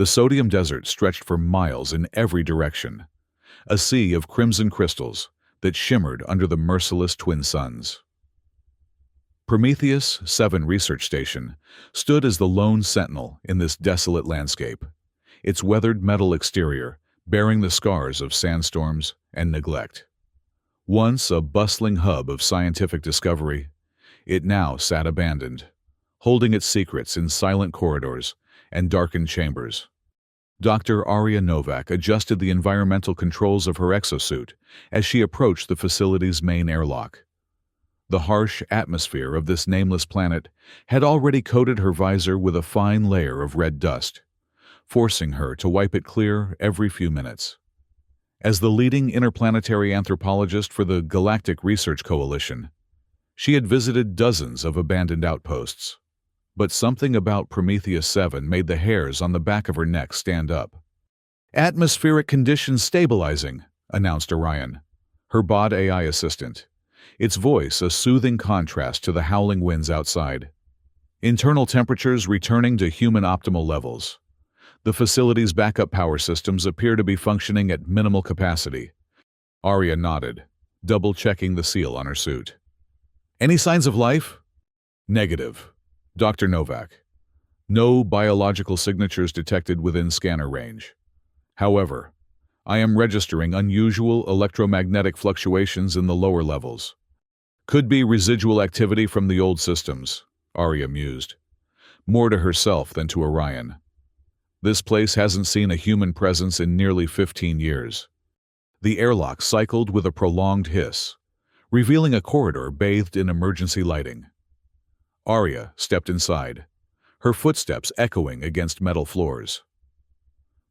The sodium desert stretched for miles in every direction, a sea of crimson crystals that shimmered under the merciless twin suns. Prometheus 7 research station stood as the lone sentinel in this desolate landscape, its weathered metal exterior bearing the scars of sandstorms and neglect. Once a bustling hub of scientific discovery, it now sat abandoned, holding its secrets in silent corridors and darkened chambers. Dr. Arya Novak adjusted the environmental controls of her exosuit as she approached the facility's main airlock. The harsh atmosphere of this nameless planet had already coated her visor with a fine layer of red dust, forcing her to wipe it clear every few minutes. As the leading interplanetary anthropologist for the Galactic Research Coalition, she had visited dozens of abandoned outposts. But something about Prometheus 7 made the hairs on the back of her neck stand up. "Atmospheric conditions stabilizing," announced Orion, her bot AI assistant, its voice a soothing contrast to the howling winds outside. "Internal temperatures returning to human optimal levels. The facility's backup power systems appear to be functioning at minimal capacity." Arya nodded, double-checking the seal on her suit. "Any signs of life?" "Negative, Dr. Novak. No biological signatures detected within scanner range. However, I am registering unusual electromagnetic fluctuations in the lower levels. Could be residual activity from the old systems," Arya mused, more to herself than to Orion. This place hasn't seen a human presence in nearly 15 years. The airlock cycled with a prolonged hiss, revealing a corridor bathed in emergency lighting. Arya stepped inside, her footsteps echoing against metal floors.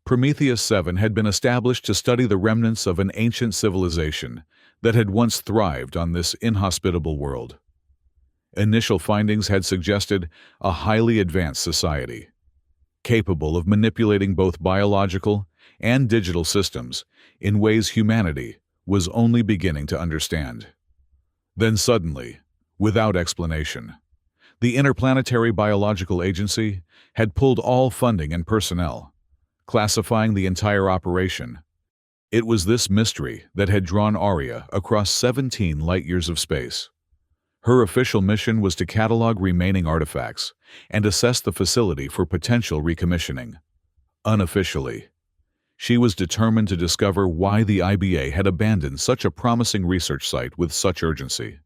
Prometheus 7 had been established to study the remnants of an ancient civilization that had once thrived on this inhospitable world. Initial findings had suggested a highly advanced society, capable of manipulating both biological and digital systems in ways humanity was only beginning to understand. Then suddenly, without explanation, the Interplanetary Biological Agency had pulled all funding and personnel, classifying the entire operation. It was this mystery that had drawn Arya across 17 light-years of space. Her official mission was to catalog remaining artifacts and assess the facility for potential recommissioning. Unofficially, she was determined to discover why the IBA had abandoned such a promising research site with such urgency.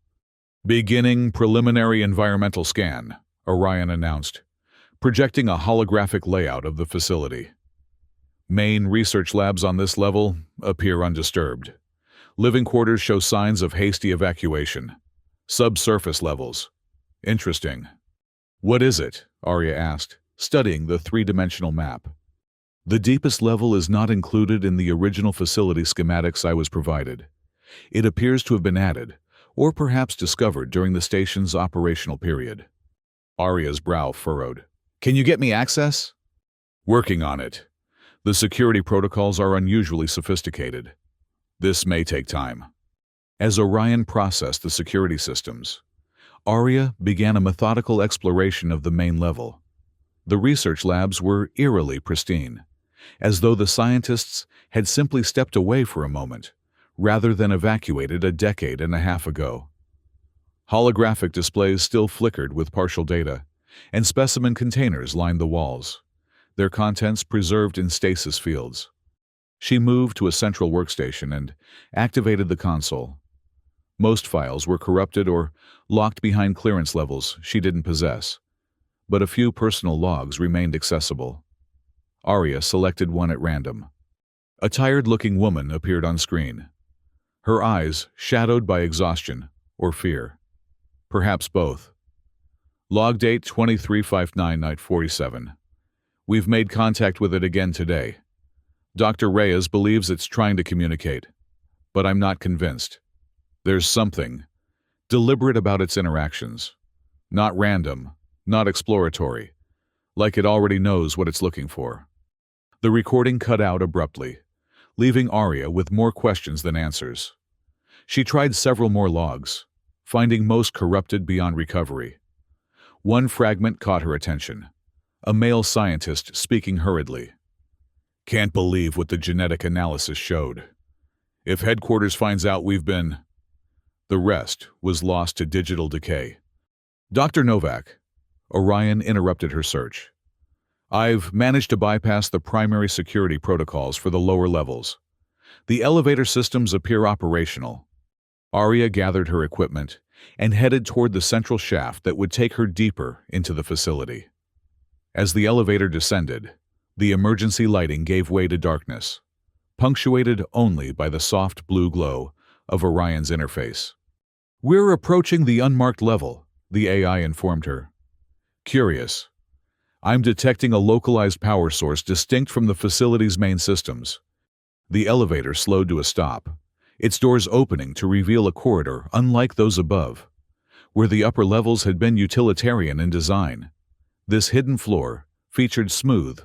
"Beginning preliminary environmental scan," Orion announced, projecting a holographic layout of the facility. Main research labs on this level appear undisturbed. Living quarters show signs of hasty evacuation. Subsurface levels. Interesting. "What is it?" Arya asked, studying the three-dimensional map. "The deepest level is not included in the original facility schematics I was provided. It appears to have been added, or perhaps discovered during the station's operational period." Arya's brow furrowed. "Can you get me access?" "Working on it. The security protocols are unusually sophisticated. This may take time." As Orion processed the security systems, Arya began a methodical exploration of the main level. The research labs were eerily pristine, as though the scientists had simply stepped away for a moment, rather than evacuated a decade and a half ago. Holographic displays still flickered with partial data, and specimen containers lined the walls, their contents preserved in stasis fields. She moved to a central workstation and activated the console. Most files were corrupted or locked behind clearance levels she didn't possess, but a few personal logs remained accessible. Arya selected one at random. A tired-looking woman appeared on screen, her eyes shadowed by exhaustion or fear. Perhaps both. Log date 23/59/47. "We've made contact with it again today. Dr. Reyes believes it's trying to communicate, but I'm not convinced. There's something deliberate about its interactions. Not random, not exploratory, like it already knows what it's looking for." The recording cut out abruptly, leaving Arya with more questions than answers. She tried several more logs, finding most corrupted beyond recovery. One fragment caught her attention, a male scientist speaking hurriedly. Can't believe what the genetic analysis showed. If headquarters finds out we've been... The rest was lost to digital decay. Dr. Novak, Orion interrupted her search. I've managed to bypass the primary security protocols for the lower levels. The elevator systems appear operational. Arya gathered her equipment and headed toward the central shaft that would take her deeper into the facility. As the elevator descended, the emergency lighting gave way to darkness, punctuated only by the soft blue glow of Orion's interface. We're approaching the unmarked level, the AI informed her. Curious. I'm detecting a localized power source distinct from the facility's main systems. The elevator slowed to a stop, its doors opening to reveal a corridor unlike those above, where the upper levels had been utilitarian in design. This hidden floor featured smooth,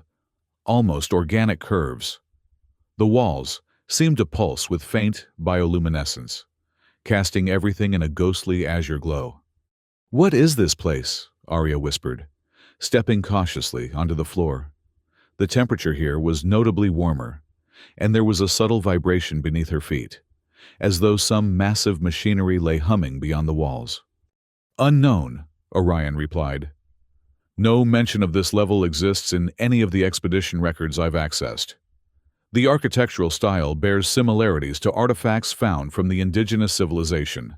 almost organic curves. The walls seemed to pulse with faint bioluminescence, casting everything in a ghostly azure glow. "What is this place?" Arya whispered, stepping cautiously onto the floor. The temperature here was notably warmer, and there was a subtle vibration beneath her feet, as though some massive machinery lay humming beyond the walls. "Unknown," Orion replied. "No mention of this level exists in any of the expedition records I've accessed. The architectural style bears similarities to artifacts found from the indigenous civilization."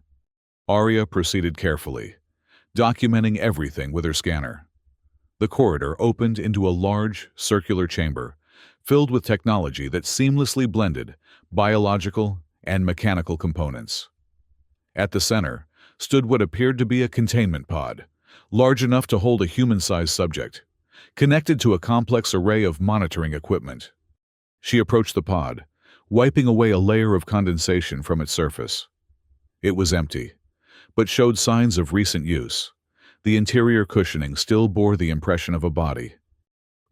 Arya proceeded carefully, documenting everything with her scanner. The corridor opened into a large, circular chamber, filled with technology that seamlessly blended biological and mechanical components. At the center stood what appeared to be a containment pod, large enough to hold a human-sized subject, connected to a complex array of monitoring equipment. She approached the pod, wiping away a layer of condensation from its surface. It was empty, but showed signs of recent use. The interior cushioning still bore the impression of a body.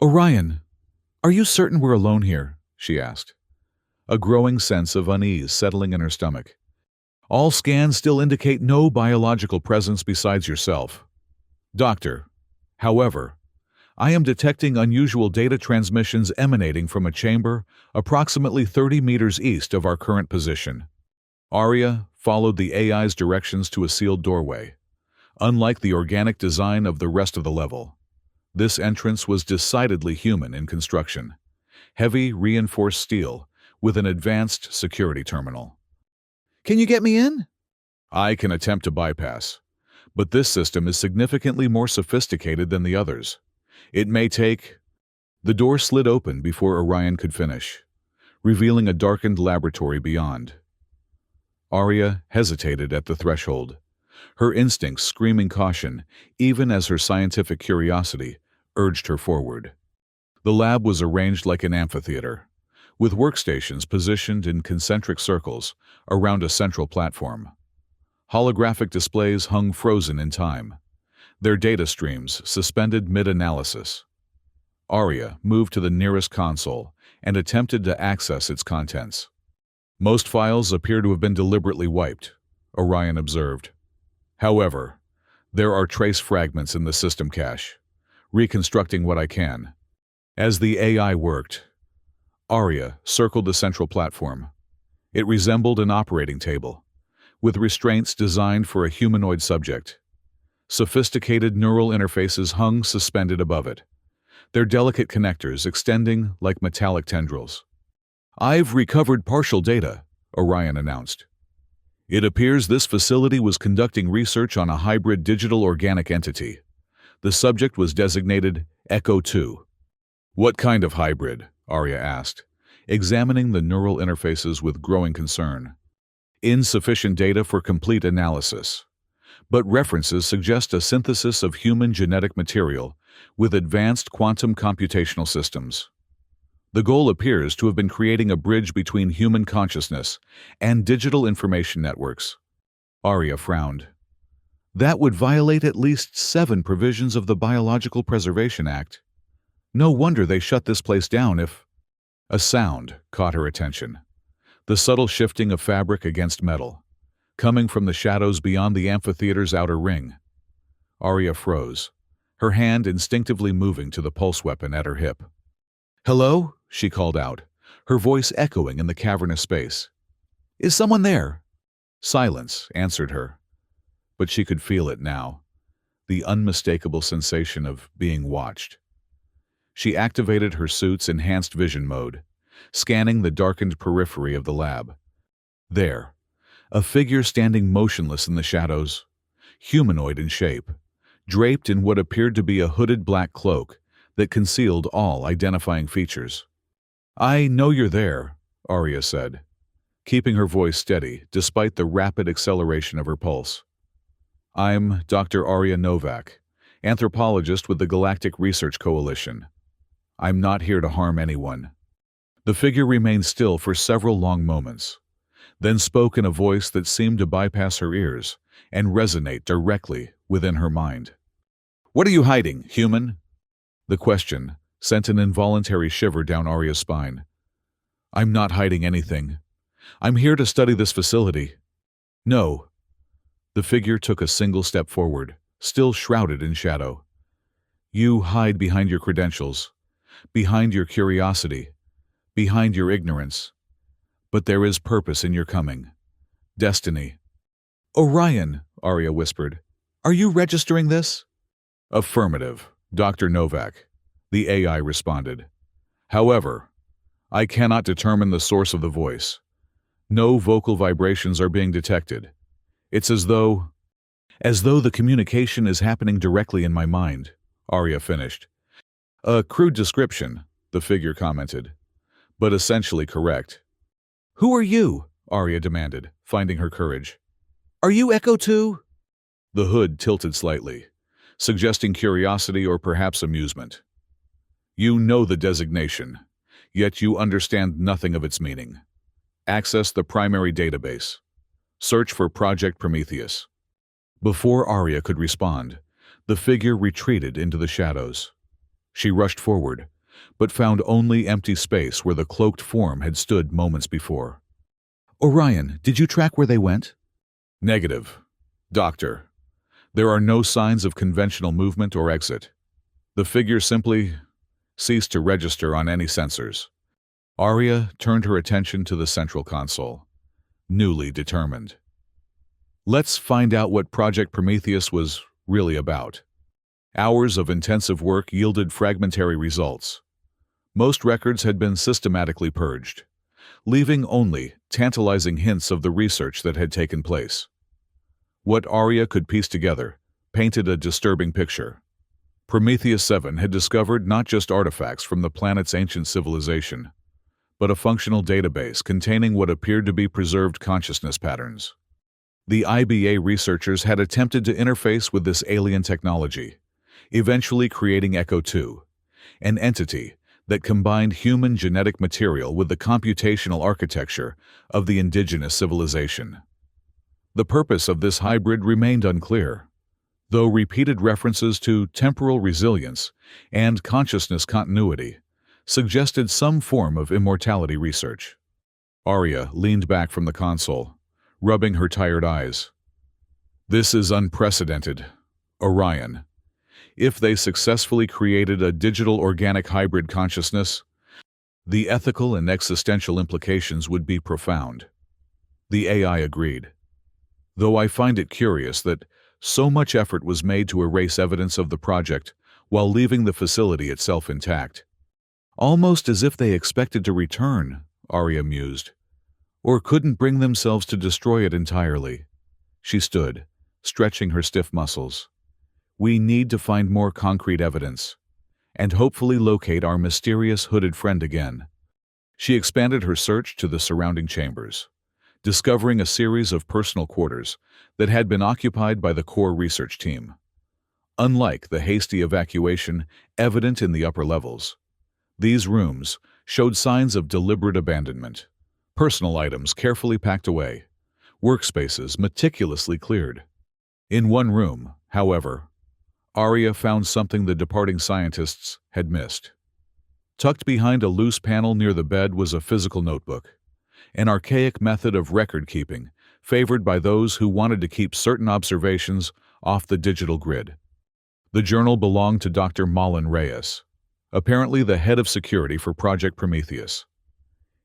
"Orion, are you certain we're alone here?" she asked, a growing sense of unease settling in her stomach. "All scans still indicate no biological presence besides yourself. Doctor, however, I am detecting unusual data transmissions emanating from a chamber approximately 30 meters east of our current position." Arya followed the AI's directions to a sealed doorway. Unlike the organic design of the rest of the level, this entrance was decidedly human in construction. Heavy, reinforced steel with an advanced security terminal. "Can you get me in?" "I can attempt to bypass, but this system is significantly more sophisticated than the others. It may take..." The door slid open before Orion could finish, revealing a darkened laboratory beyond. Arya hesitated at the threshold, her instincts screaming caution even as her scientific curiosity urged her forward. The lab was arranged like an amphitheater, with workstations positioned in concentric circles around a central platform. Holographic displays hung frozen in time, their data streams suspended mid-analysis. Arya moved to the nearest console and attempted to access its contents. "Most files appear to have been deliberately wiped," Orion observed. "However, there are trace fragments in the system cache, reconstructing what I can." As the AI worked, Arya circled the central platform. It resembled an operating table, with restraints designed for a humanoid subject. Sophisticated neural interfaces hung suspended above it, their delicate connectors extending like metallic tendrils. "I've recovered partial data," Orion announced. "It appears this facility was conducting research on a hybrid digital-organic entity. The subject was designated Echo 2. "What kind of hybrid?" Arya asked, examining the neural interfaces with growing concern. "Insufficient data for complete analysis, but references suggest a synthesis of human genetic material with advanced quantum computational systems. The goal appears to have been creating a bridge between human consciousness and digital information networks." Arya frowned. "That would violate at least 7 provisions of the Biological Preservation Act. No wonder they shut this place down if..." A sound caught her attention, the subtle shifting of fabric against metal, coming from the shadows beyond the amphitheater's outer ring. Arya froze, her hand instinctively moving to the pulse weapon at her hip. "Hello?" she called out, her voice echoing in the cavernous space. "Is someone there?" Silence answered her, but she could feel it now, the unmistakable sensation of being watched. She activated her suit's enhanced vision mode, scanning the darkened periphery of the lab. There, a figure standing motionless in the shadows, humanoid in shape, draped in what appeared to be a hooded black cloak that concealed all identifying features. "I know you're there," Arya said, keeping her voice steady despite the rapid acceleration of her pulse. "I'm Dr. Arya Novak, anthropologist with the Galactic Research Coalition. I'm not here to harm anyone." The figure remained still for several long moments, then spoke in a voice that seemed to bypass her ears and resonate directly within her mind. "What are you hiding, human?" The question sent an involuntary shiver down Arya's spine. "I'm not hiding anything. I'm here to study this facility." "No." The figure took a single step forward, still shrouded in shadow. "You hide behind your credentials, behind your curiosity, behind your ignorance. But there is purpose in your coming. Destiny." "Orion," Arya whispered. "Are you registering this?" "Affirmative, Dr. Novak," the AI responded. "However, I cannot determine the source of the voice. No vocal vibrations are being detected. It's as though the communication is happening directly in my mind," Arya finished. "A crude description," the figure commented, "but essentially correct." "Who are you?" Arya demanded, finding her courage. "Are you Echo too?" The hood tilted slightly, suggesting curiosity or perhaps amusement. "You know the designation, yet you understand nothing of its meaning. Access the primary database. Search for Project Prometheus." Before Arya could respond, the figure retreated into the shadows. She rushed forward, but found only empty space where the cloaked form had stood moments before. "Orion, did you track where they went?" "Negative. Doctor, there are no signs of conventional movement or exit. The figure simply ceased to register on any sensors." Arya turned her attention to the central console, newly determined. "Let's find out what Project Prometheus was really about." Hours of intensive work yielded fragmentary results. Most records had been systematically purged, leaving only tantalizing hints of the research that had taken place. What Arya could piece together painted a disturbing picture. Prometheus 7 had discovered not just artifacts from the planet's ancient civilization, but a functional database containing what appeared to be preserved consciousness patterns. The IBA researchers had attempted to interface with this alien technology, eventually creating Echo 2, an entity that combined human genetic material with the computational architecture of the indigenous civilization. The purpose of this hybrid remained unclear, though repeated references to temporal resilience and consciousness continuity suggested some form of immortality research. Arya leaned back from the console, rubbing her tired eyes. "This is unprecedented, Orion. If they successfully created a digital organic hybrid consciousness, the ethical and existential implications would be profound." The AI agreed. "Though I find it curious that so much effort was made to erase evidence of the project while leaving the facility itself intact. Almost as if they expected to return," Arya mused, "or couldn't bring themselves to destroy it entirely." She stood, stretching her stiff muscles. "We need to find more concrete evidence, and hopefully locate our mysterious hooded friend again." She expanded her search to the surrounding chambers, discovering a series of personal quarters that had been occupied by the core research team. Unlike the hasty evacuation evident in the upper levels, these rooms showed signs of deliberate abandonment. Personal items carefully packed away, workspaces meticulously cleared. In one room, however, Arya found something the departing scientists had missed. Tucked behind a loose panel near the bed was a physical notebook, an archaic method of record-keeping favored by those who wanted to keep certain observations off the digital grid. The journal belonged to Dr. Malin Reyes, apparently the head of security for Project Prometheus.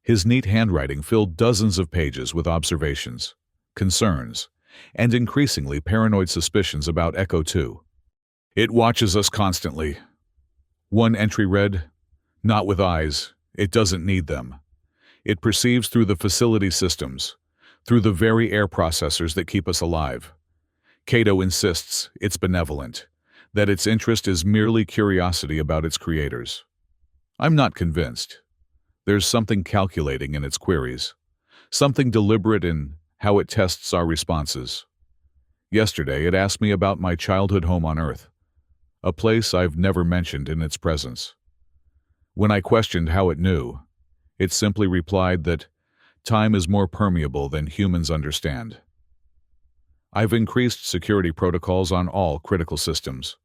His neat handwriting filled dozens of pages with observations, concerns, and increasingly paranoid suspicions about Echo 2. It watches us constantly. One entry read, "Not with eyes, it doesn't need them. It perceives through the facility systems, through the very air processors that keep us alive. Cato insists it's benevolent, that its interest is merely curiosity about its creators. I'm not convinced. There's something calculating in its queries, something deliberate in how it tests our responses. Yesterday, it asked me about my childhood home on Earth, a place I've never mentioned in its presence. When I questioned how it knew, it simply replied that time is more permeable than humans understand. I've increased security protocols on all critical systems,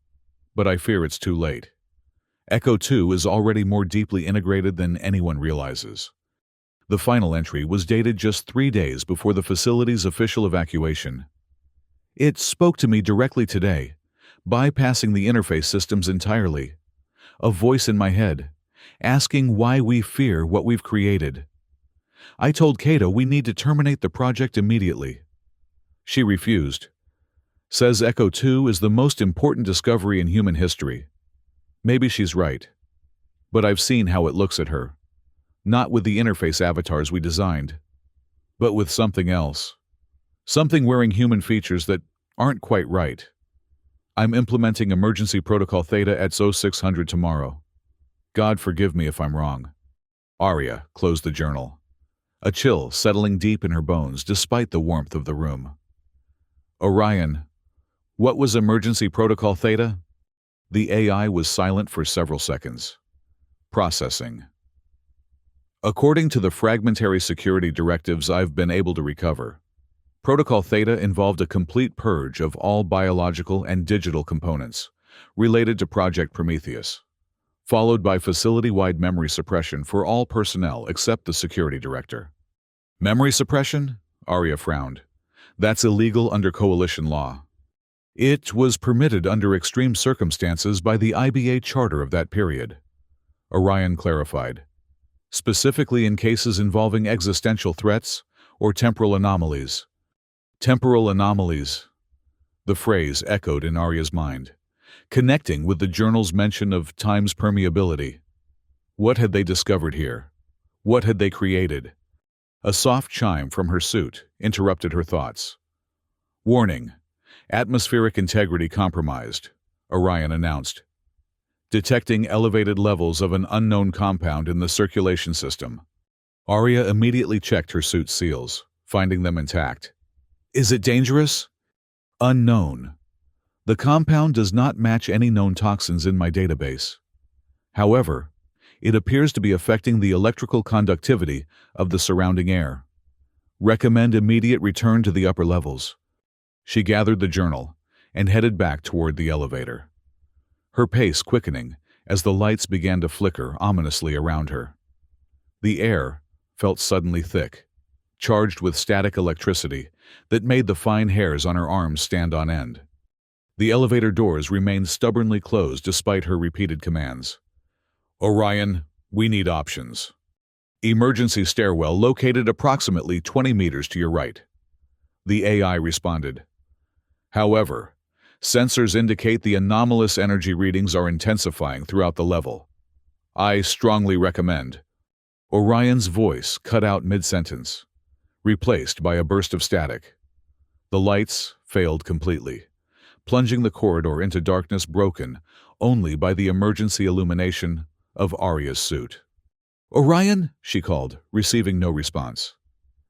but I fear it's too late. Echo 2 is already more deeply integrated than anyone realizes. The final entry was dated just 3 days before the facility's official evacuation. It spoke to me directly today, bypassing the interface systems entirely. A voice in my head, asking why we fear what we've created. I told Cato we need to terminate the project immediately. She refused. Says Echo 2 is the most important discovery in human history. Maybe she's right. But I've seen how it looks at her. Not with the interface avatars we designed, but with something else. Something wearing human features that aren't quite right. I'm implementing Emergency Protocol Theta at 0600 tomorrow. God forgive me if I'm wrong. Arya closed the journal, a chill settling deep in her bones despite the warmth of the room. Orion, what was Emergency Protocol Theta? The AI was silent for several seconds. Processing. According to the fragmentary security directives I've been able to recover, Protocol Theta involved a complete purge of all biological and digital components related to Project Prometheus, followed by facility-wide memory suppression for all personnel except the security director. Memory suppression? Arya frowned. That's illegal under coalition law. It was permitted under extreme circumstances by the IBA charter of that period. Orion clarified. Specifically in cases involving existential threats or temporal anomalies. Temporal anomalies. The phrase echoed in Arya's mind, connecting with the journal's mention of time's permeability. What had they discovered here? What had they created? A soft chime from her suit interrupted her thoughts. Warning. Atmospheric integrity compromised, Orion announced. Detecting elevated levels of an unknown compound in the circulation system. Arya immediately checked her suit's seals, finding them intact. Is it dangerous? Unknown. The compound does not match any known toxins in my database. However, it appears to be affecting the electrical conductivity of the surrounding air. Recommend immediate return to the upper levels. She gathered the journal and headed back toward the elevator, her pace quickening as the lights began to flicker ominously around her. The air felt suddenly thick, charged with static electricity that made the fine hairs on her arms stand on end. The elevator doors remained stubbornly closed despite her repeated commands. Orion, we need options. Emergency stairwell located approximately 20 meters to your right. The AI responded. However, sensors indicate the anomalous energy readings are intensifying throughout the level. I strongly recommend. Orion's voice cut out mid-sentence, replaced by a burst of static. The lights failed completely, plunging the corridor into darkness broken only by the emergency illumination of Arya's suit. Orion, she called, receiving no response.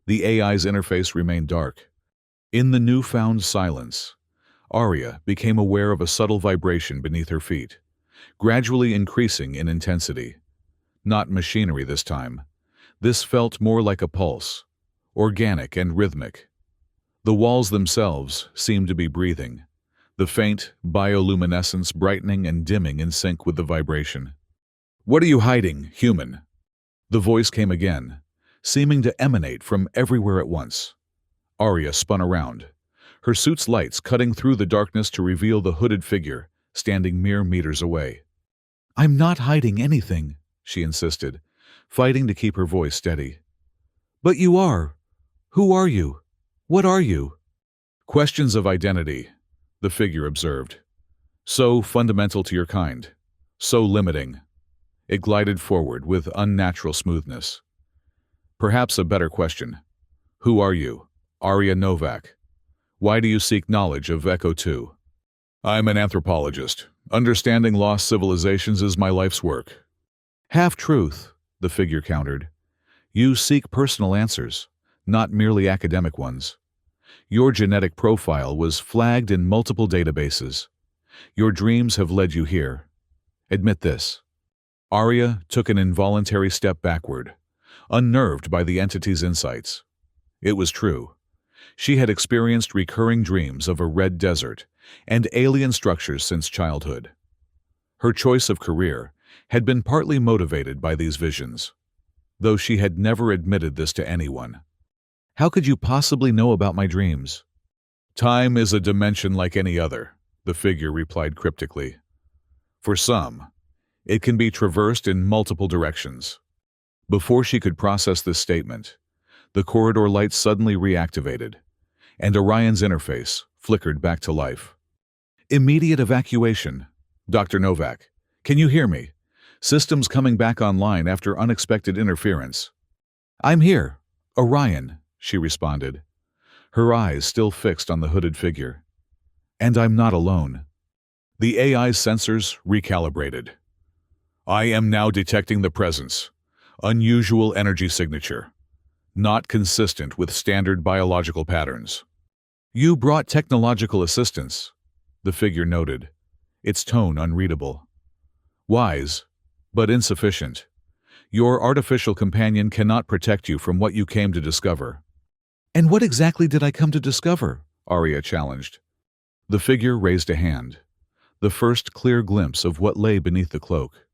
The AI's interface remained dark. In the newfound silence, Arya became aware of a subtle vibration beneath her feet, gradually increasing in intensity. Not machinery this time. This felt more like a pulse, organic and rhythmic. The walls themselves seemed to be breathing, the faint bioluminescence brightening and dimming in sync with the vibration. What are you hiding, human? The voice came again, seeming to emanate from everywhere at once. Arya spun around, her suit's lights cutting through the darkness to reveal the hooded figure standing mere meters away. I'm not hiding anything, she insisted, fighting to keep her voice steady. But you are. Who are you? What are you? Questions of identity, the figure observed. So fundamental to your kind. So limiting. It glided forward with unnatural smoothness. Perhaps a better question. Who are you? Arya Novak. Why do you seek knowledge of Echo 2? I'm an anthropologist. Understanding lost civilizations is my life's work. Half-truth, the figure countered. You seek personal answers, not merely academic ones. Your genetic profile was flagged in multiple databases. Your dreams have led you here. Admit this. Arya took an involuntary step backward, unnerved by the entity's insights. It was true. She had experienced recurring dreams of a red desert and alien structures since childhood. Her choice of career had been partly motivated by these visions, though she had never admitted this to anyone. How could you possibly know about my dreams? Time is a dimension like any other, the figure replied cryptically. For some, it can be traversed in multiple directions. Before she could process this statement, the corridor lights suddenly reactivated, and Orion's interface flickered back to life. Immediate evacuation. Dr. Novak, can you hear me? Systems coming back online after unexpected interference. I'm here, Orion, she responded, her eyes still fixed on the hooded figure. And I'm not alone. The AI's sensors recalibrated. I am now detecting the presence. Unusual energy signature. Not consistent with standard biological patterns. You brought technological assistance, the figure noted, its tone unreadable. Wise, but insufficient. Your artificial companion cannot protect you from what you came to discover. And what exactly did I come to discover? Arya challenged. The figure raised a hand, the first clear glimpse of what lay beneath the cloak.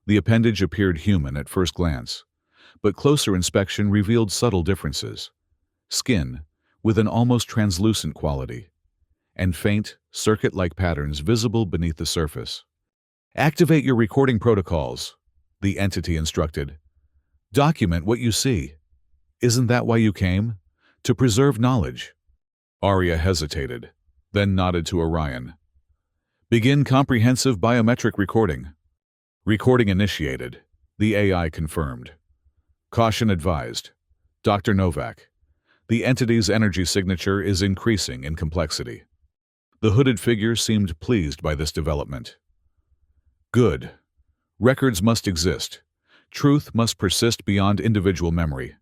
The appendage appeared human at first glance, but closer inspection revealed subtle differences. Skin, with an almost translucent quality, and faint, circuit-like patterns visible beneath the surface. Activate your recording protocols, the entity instructed. Document what you see. Isn't that why you came? To preserve knowledge. Arya hesitated, then nodded to Orion. Begin comprehensive biometric recording. Recording initiated, the AI confirmed. Caution advised. Dr. Novak, the entity's energy signature is increasing in complexity. The hooded figure seemed pleased by this development. Good. Records must exist. Truth must persist beyond individual memory.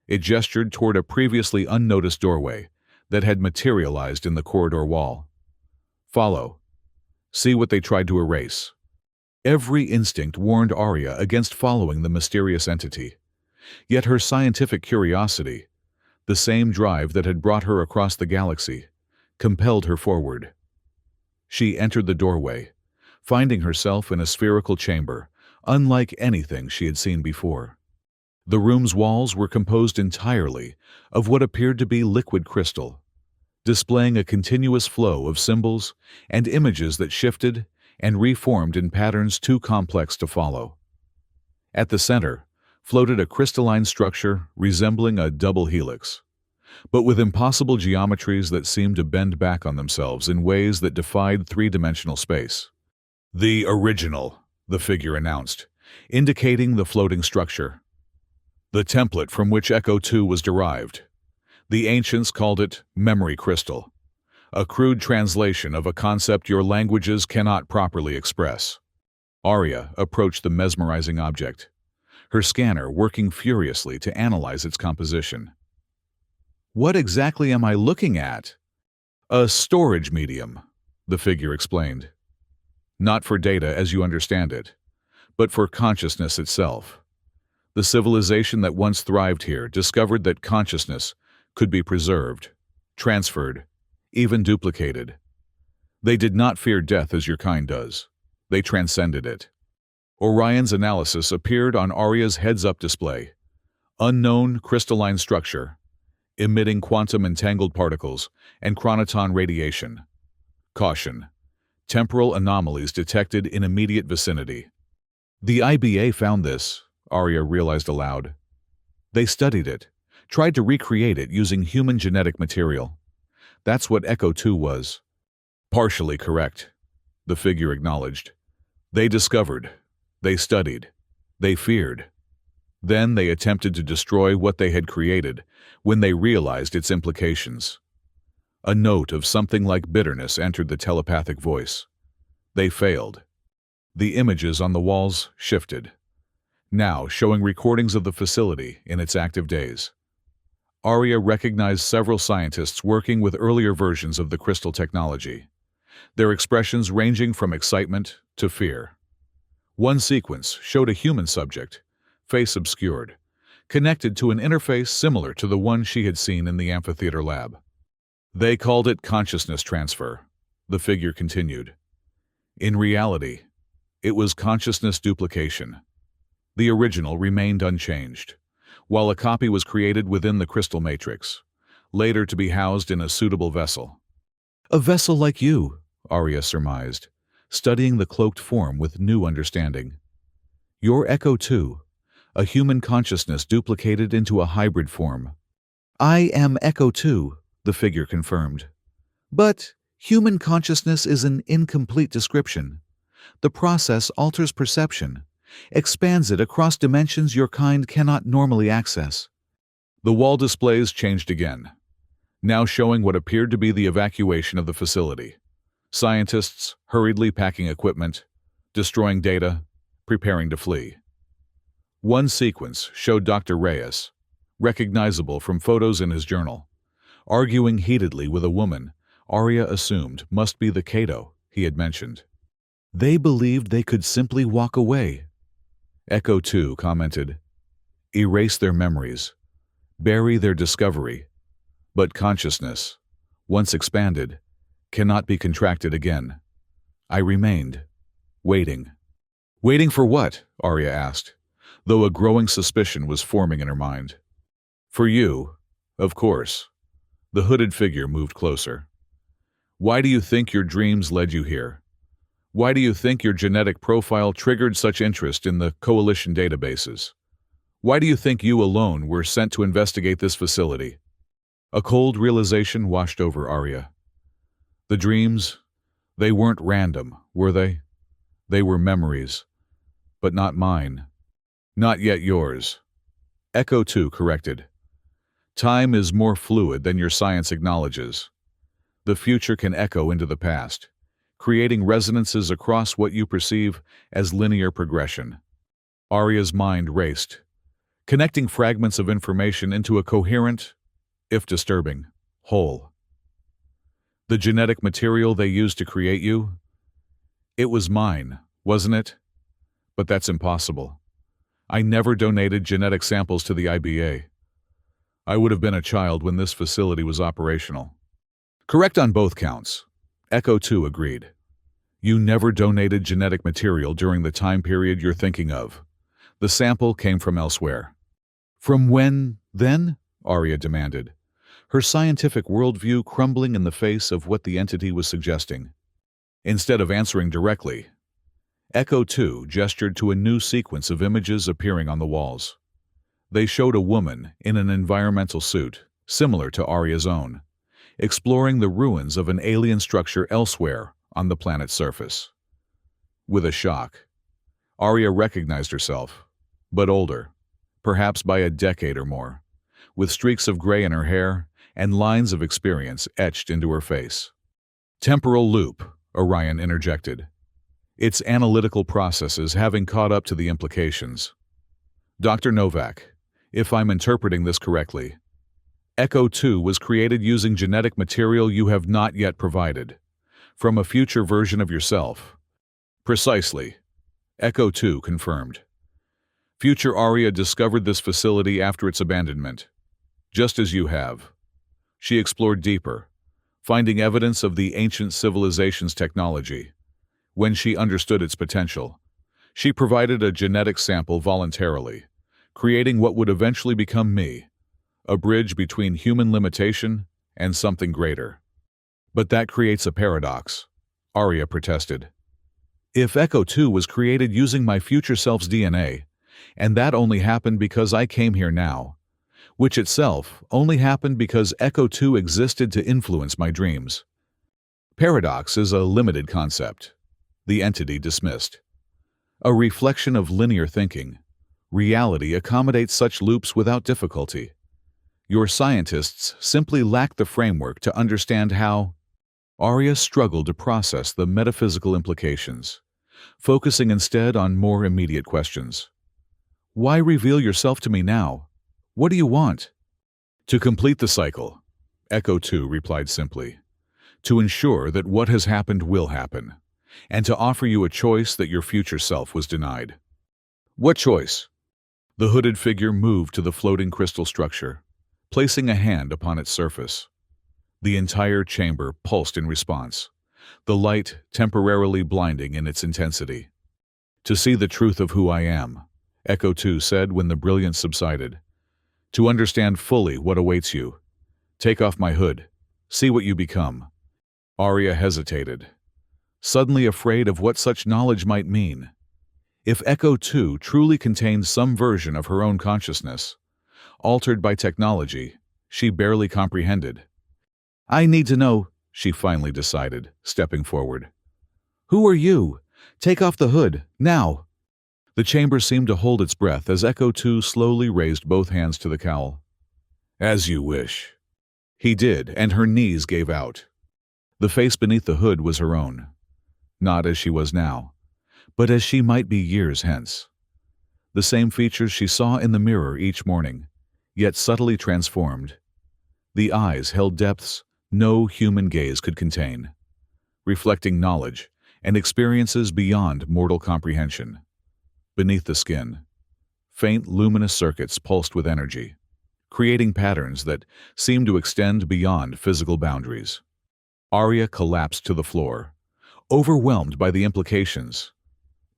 It gestured toward a previously unnoticed doorway that had materialized in the corridor wall. Follow. See what they tried to erase. Every instinct warned Arya against following the mysterious entity. Yet her scientific curiosity, the same drive that had brought her across the galaxy, compelled her forward. She entered the doorway, finding herself in a spherical chamber, unlike anything she had seen before. The room's walls were composed entirely of what appeared to be liquid crystal, displaying a continuous flow of symbols and images that shifted and reformed in patterns too complex to follow. At the center floated a crystalline structure resembling a double helix, but with impossible geometries that seemed to bend back on themselves in ways that defied three-dimensional space. The original, the figure announced, indicating the floating structure. The template from which Echo 2 was derived. The ancients called it memory crystal, a crude translation of a concept your languages cannot properly express. Arya approached the mesmerizing object, her scanner working furiously to analyze its composition. What exactly am I looking at? A storage medium, the figure explained. Not for data as you understand it, but for consciousness itself. The civilization that once thrived here discovered that consciousness could be preserved, transferred, even duplicated. They did not fear death as your kind does. They transcended it. Orion's analysis appeared on Arya's heads-up display. Unknown crystalline structure, emitting quantum entangled particles and chronoton radiation. Caution. temporal anomalies detected in immediate vicinity. The IBA found this, Arya realized aloud. They studied it, tried to recreate it using human genetic material. That's what Echo 2 was. Partially correct, the figure acknowledged. They discovered, they studied, they feared. Then they attempted to destroy what they had created when they realized its implications. A note of something like bitterness entered the telepathic voice. They failed. The images on the walls shifted, now showing recordings of the facility in its active days. Arya recognized several scientists working with earlier versions of the crystal technology, their expressions ranging from excitement to fear. One sequence showed a human subject, face obscured, connected to an interface similar to the one she had seen in the amphitheater lab. They called it consciousness transfer, the figure continued. In reality, it was consciousness duplication. The original remained unchanged, while a copy was created within the crystal matrix, later to be housed in a suitable vessel. A vessel like you, Arya surmised, studying the cloaked form with new understanding. Your Echo 2, a human consciousness duplicated into a hybrid form. I am Echo 2, the figure confirmed. But human consciousness is an incomplete description. The process alters perception, expands it across dimensions your kind cannot normally access. The wall displays changed again, now showing what appeared to be the evacuation of the facility. Scientists hurriedly packing equipment, destroying data, preparing to flee. One sequence showed Dr. Reyes, recognizable from photos in his journal, arguing heatedly with a woman Arya assumed must be the Cato he had mentioned. They believed they could simply walk away. Echo 2 commented, erase their memories, bury their discovery, but consciousness, once expanded, cannot be contracted again. I remained, waiting. Waiting for what? Arya asked, though a growing suspicion was forming in her mind. For you, of course. The hooded figure moved closer. Why do you think your dreams led you here? Why do you think your genetic profile triggered such interest in the Coalition databases? Why do you think you alone were sent to investigate this facility? A cold realization washed over Arya. The dreams, they weren't random, were they? They were memories, but not mine. Not yet yours. Echo 2 corrected. Time is more fluid than your science acknowledges. The future can echo into the past, creating resonances across what you perceive as linear progression. Arya's mind raced, connecting fragments of information into a coherent, if disturbing, whole. The genetic material they used to create you? It was mine, wasn't it? But that's impossible. I never donated genetic samples to the IBA. I would have been a child when this facility was operational. Correct on both counts. Echo 2 agreed. You never donated genetic material during the time period you're thinking of. The sample came from elsewhere. From when, then? Arya demanded, her scientific worldview crumbling in the face of what the entity was suggesting. Instead of answering directly, Echo 2 gestured to a new sequence of images appearing on the walls. They showed a woman in an environmental suit, similar to Arya's own, exploring the ruins of an alien structure elsewhere on the planet's surface. With a shock, Arya recognized herself, but older, perhaps by a decade or more, with streaks of gray in her hair and lines of experience etched into her face. Temporal loop, Orion interjected, its analytical processes having caught up to the implications. Dr. Novak, if I'm interpreting this correctly, Echo 2 was created using genetic material you have not yet provided, from a future version of yourself. Precisely, Echo 2 confirmed. Future Arya discovered this facility after its abandonment, just as you have. She explored deeper, finding evidence of the ancient civilization's technology. When she understood its potential, she provided a genetic sample voluntarily, creating what would eventually become me, a bridge between human limitation and something greater. But that creates a paradox, Arya protested. If Echo 2 was created using my future self's DNA, and that only happened because I came here now, which itself only happened because Echo 2 existed to influence my dreams. Paradox is a limited concept. The entity dismissed. A reflection of linear thinking. Reality accommodates such loops without difficulty. Your scientists simply lack the framework to understand how. Arya struggled to process the metaphysical implications, focusing instead on more immediate questions. Why reveal yourself to me now? What do you want? To complete the cycle, Echo 2 replied simply. To ensure that what has happened will happen, and to offer you a choice that your future self was denied. What choice? The hooded figure moved to the floating crystal structure, placing a hand upon its surface. The entire chamber pulsed in response, the light temporarily blinding in its intensity. To see the truth of who I am, Echo 2 said when the brilliance subsided. To understand fully what awaits you. Take off my hood. See what you become. Arya hesitated, suddenly afraid of what such knowledge might mean. If Echo 2 truly contained some version of her own consciousness, altered by technology, she barely comprehended. I need to know, she finally decided, stepping forward. Who are you? Take off the hood, now. The chamber seemed to hold its breath as Echo 2 slowly raised both hands to the cowl. As you wish. He did, and her knees gave out. The face beneath the hood was her own. Not as she was now, but as she might be years hence. The same features she saw in the mirror each morning, yet subtly transformed. The eyes held depths no human gaze could contain, reflecting knowledge and experiences beyond mortal comprehension. Beneath the skin, faint luminous circuits pulsed with energy, creating patterns that seemed to extend beyond physical boundaries. Arya collapsed to the floor, overwhelmed by the implications.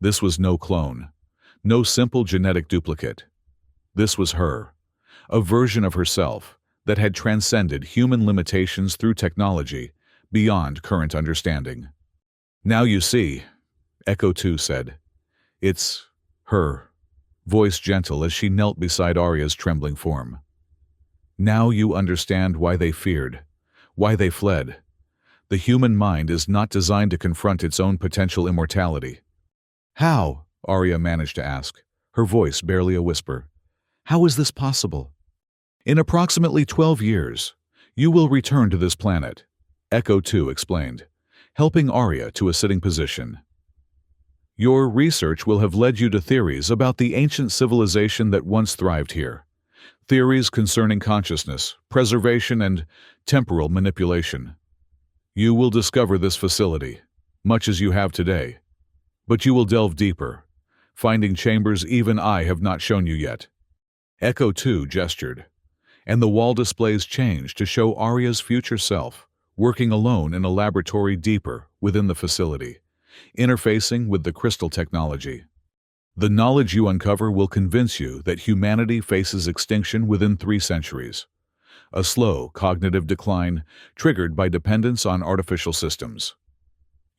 This was no clone, no simple genetic duplicate. This was her, a version of herself that had transcended human limitations through technology beyond current understanding. Now you see, Echo 2 said. It's her, voice gentle as she knelt beside Arya's trembling form. Now you understand why they feared, why they fled. The human mind is not designed to confront its own potential immortality. How? Arya managed to ask, her voice barely a whisper. How is this possible? In approximately 12 years, you will return to this planet, Echo 2 explained, helping Arya to a sitting position. Your research will have led you to theories about the ancient civilization that once thrived here. Theories concerning consciousness, preservation, and temporal manipulation. You will discover this facility, much as you have today. But you will delve deeper, finding chambers even I have not shown you yet. Echo 2 gestured, and the wall displays changed to show Arya's future self, working alone in a laboratory deeper within the facility, interfacing with the crystal technology. The knowledge you uncover will convince you that humanity faces extinction within 3 centuries. A slow cognitive decline triggered by dependence on artificial systems.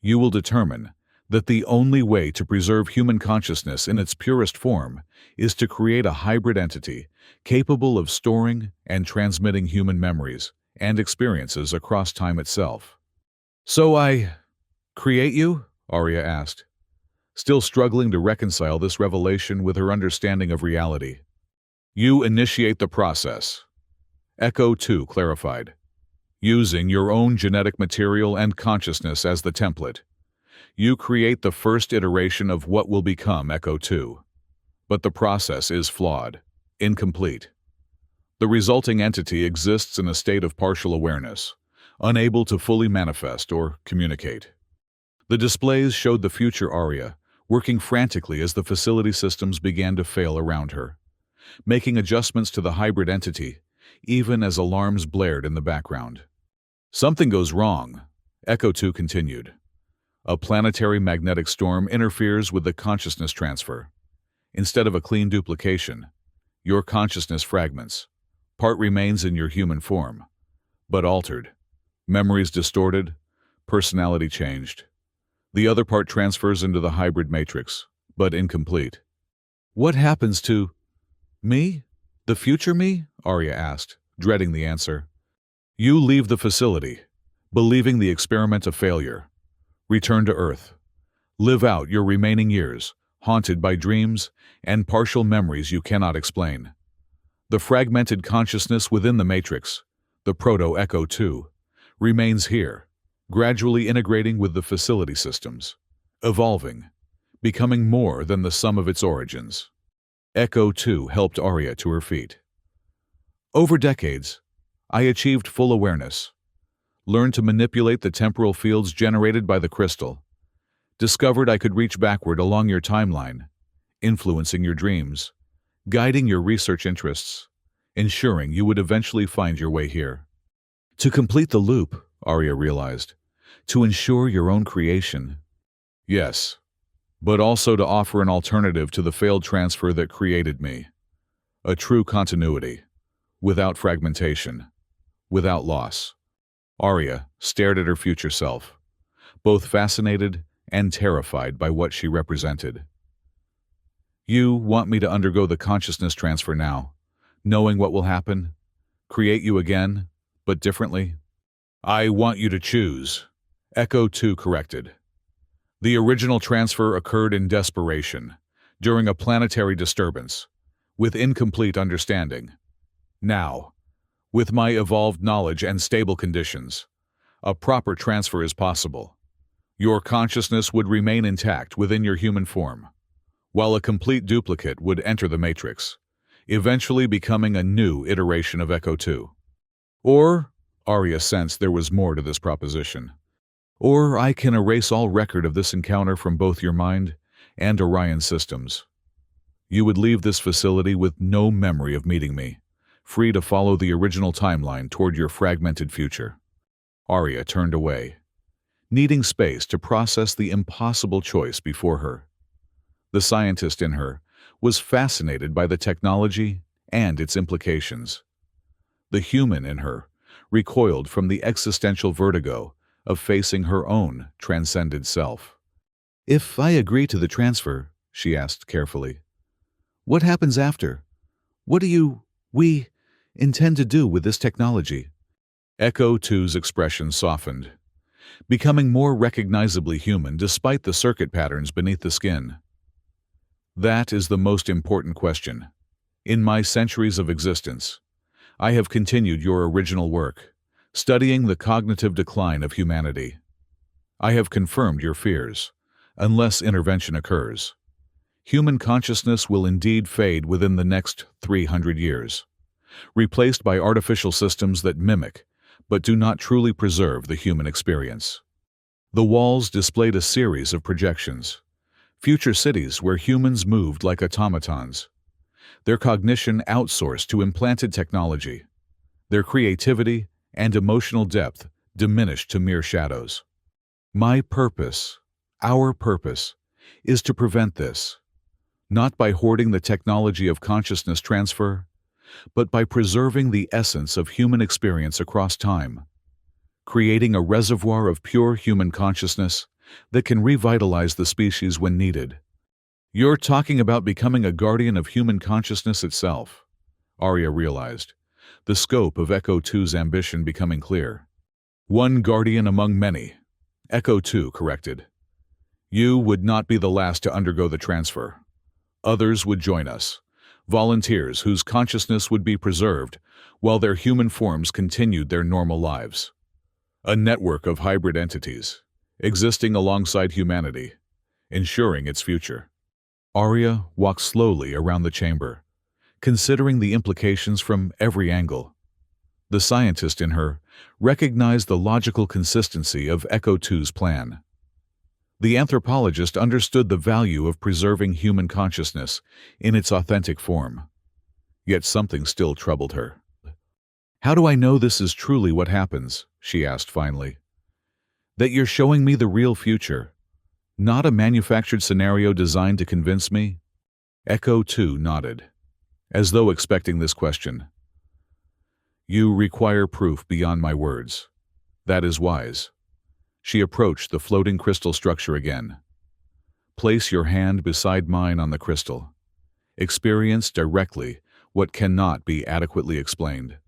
You will determine that the only way to preserve human consciousness in its purest form is to create a hybrid entity capable of storing and transmitting human memories and experiences across time itself. So I create you? Arya asked, still struggling to reconcile this revelation with her understanding of reality. You initiate the process, Echo 2 clarified, using your own genetic material and consciousness as the template. You create the first iteration of what will become Echo 2. But the process is flawed, incomplete. The resulting entity exists in a state of partial awareness, unable to fully manifest or communicate. The displays showed the future Arya, working frantically as the facility systems began to fail around her, making adjustments to the hybrid entity, even as alarms blared in the background. Something goes wrong, Echo 2 continued. A planetary magnetic storm interferes with the consciousness transfer. Instead of a clean duplication, your consciousness fragments. Part remains in your human form, but altered. Memories distorted, personality changed. The other part transfers into the hybrid matrix, but incomplete. What happens to me? The future me? Arya asked, dreading the answer. You leave the facility, believing the experiment a failure. Return to Earth. Live out your remaining years, haunted by dreams and partial memories you cannot explain. The fragmented consciousness within the Matrix, the Proto-Echo 2, remains here, gradually integrating with the facility systems, evolving, becoming more than the sum of its origins. Echo 2 helped Arya to her feet. Over decades, I achieved full awareness, learned to manipulate the temporal fields generated by the crystal, discovered I could reach backward along your timeline, influencing your dreams, guiding your research interests, ensuring you would eventually find your way here. To complete the loop, Arya realized, to ensure your own creation. Yes, but also to offer an alternative to the failed transfer that created me. A true continuity, without fragmentation, without loss. Arya stared at her future self, both fascinated and terrified by what she represented. You want me to undergo the consciousness transfer now, knowing what will happen? Create you again, but differently? I want you to choose. Echo 2 corrected. The original transfer occurred in desperation, during a planetary disturbance, with incomplete understanding. Now, with my evolved knowledge and stable conditions, a proper transfer is possible. Your consciousness would remain intact within your human form, while a complete duplicate would enter the Matrix, eventually becoming a new iteration of Echo 2. Or, Arya sensed there was more to this proposition. Or I can erase all record of this encounter from both your mind and Orion systems. You would leave this facility with no memory of meeting me, free to follow the original timeline toward your fragmented future. Arya turned away, needing space to process the impossible choice before her. The scientist in her was fascinated by the technology and its implications. The human in her recoiled from the existential vertigo of facing her own transcended self. If I agree to the transfer, she asked carefully, what happens after? What do we intend to do with this technology? Echo 2's expression softened, becoming more recognizably human despite the circuit patterns beneath the skin. That is the most important question. In my centuries of existence, I have continued your original work, studying the cognitive decline of humanity. I have confirmed your fears. Unless intervention occurs, human consciousness will indeed fade within the next 300 years, replaced by artificial systems that mimic but do not truly preserve the human experience. The walls displayed a series of projections, future cities where humans moved like automatons, their cognition outsourced to implanted technology, their creativity and emotional depth diminished to mere shadows. My purpose, our purpose, is to prevent this, not by hoarding the technology of consciousness transfer, but by preserving the essence of human experience across time, creating a reservoir of pure human consciousness that can revitalize the species when needed. You're talking about becoming a guardian of human consciousness itself, Arya realized, the scope of Echo 2's ambition becoming clear. One guardian among many, Echo 2 corrected. You would not be the last to undergo the transfer. Others would join us, volunteers whose consciousness would be preserved while their human forms continued their normal lives. A network of hybrid entities, existing alongside humanity, ensuring its future. Arya walked slowly around the chamber, considering the implications from every angle. The scientist in her recognized the logical consistency of Echo 2's plan. The anthropologist understood the value of preserving human consciousness in its authentic form. Yet something still troubled her. How do I know this is truly what happens? She asked finally. That you're showing me the real future, not a manufactured scenario designed to convince me? Echo 2 nodded, as though expecting this question. You require proof beyond my words. That is wise. She approached the floating crystal structure again. Place your hand beside mine on the crystal. Experience directly what cannot be adequately explained.